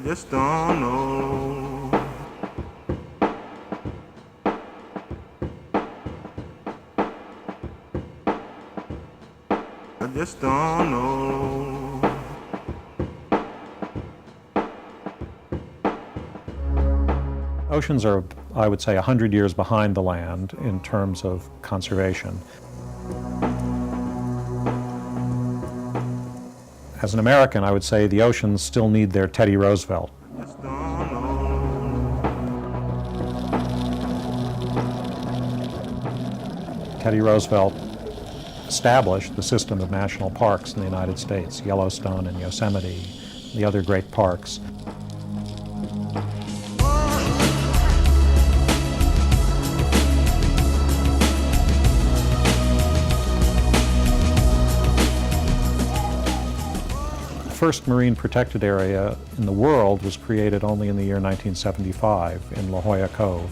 just don't know. I just don't know. Oceans are, I would say, 100 years behind the land in terms of conservation. As an American, I would say the oceans still need their Teddy Roosevelt. Just don't know. Teddy Roosevelt established the system of national parks in the United States, Yellowstone and Yosemite, the other great parks. The first marine protected area in the world was created only in the year 1975 in La Jolla Cove.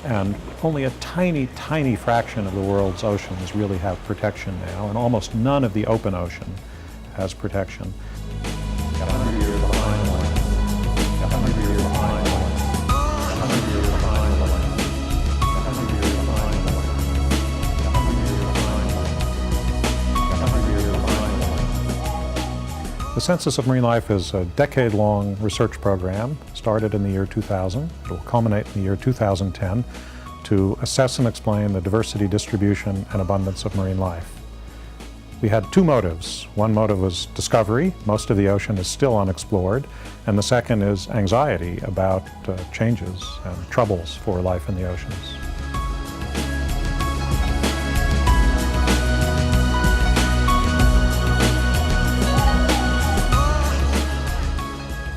And only a tiny, tiny fraction of the world's oceans really have protection now, and almost none of the open ocean has protection. Got 100 years behind the land. Got 100 years behind the land. Got 100 years behind the land. Got 100 years behind the land. Got 100 years behind the land. Got 100 years behind the land. The Census of Marine Life is a decade-long research program, started in the year 2000. It will culminate in the year 2010 to assess and explain the diversity, distribution, and abundance of marine life. We had two motives. One motive was discovery. Most of the ocean is still unexplored. And the second is anxiety about changes and troubles for life in the oceans.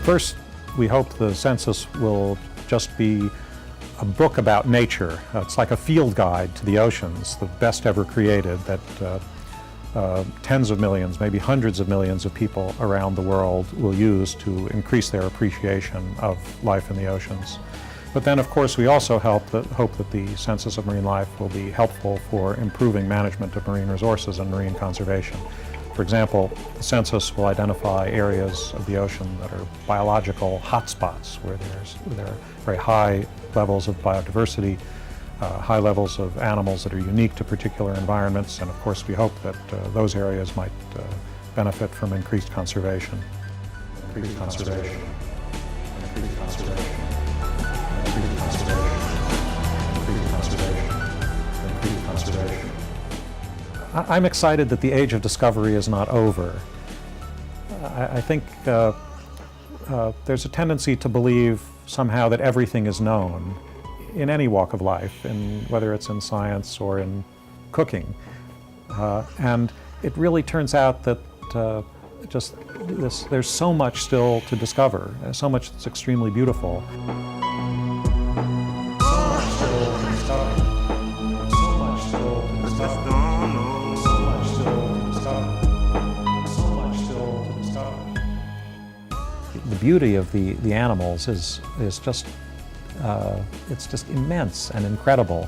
First, we hope the census will just be a book about nature. It's like a field guide to the oceans, the best ever created, that tens of millions, maybe hundreds of millions of people around the world will use to increase their appreciation of life in the oceans. But then, of course, we also hope that the Census of Marine Life will be helpful for improving management of marine resources and marine conservation. For example, the census will identify areas of the ocean that are biological hotspots, where there are very high levels of biodiversity, high levels of animals that are unique to particular environments, and of course we hope that those areas might benefit from increased conservation. Increased conservation. Increased conservation. Increased conservation. Increased conservation. Increased conservation. I'm excited that the age of discovery is not over. I think there's a tendency to believe somehow that everything is known in any walk of life, whether it's in science or in cooking. And it really turns out that there's so much still to discover, so much that's extremely beautiful. The beauty of the animals is just it's just immense and incredible,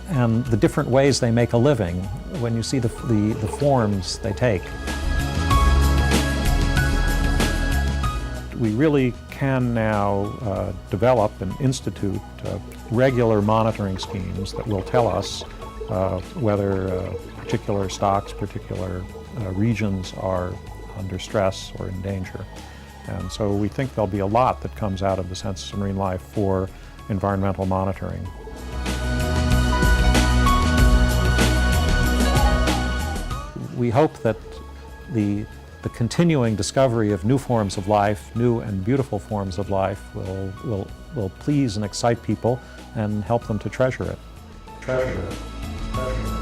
and the different ways they make a living when you see the forms they take. We really can now develop and institute regular monitoring schemes that will tell us whether particular stocks, particular regions are under stress or in danger. And so we think there'll be a lot that comes out of the Census of Marine Life for environmental monitoring. We hope that the continuing discovery of new forms of life, new and beautiful forms of life, will please and excite people and help them to treasure it. Treasure it. Treasure it.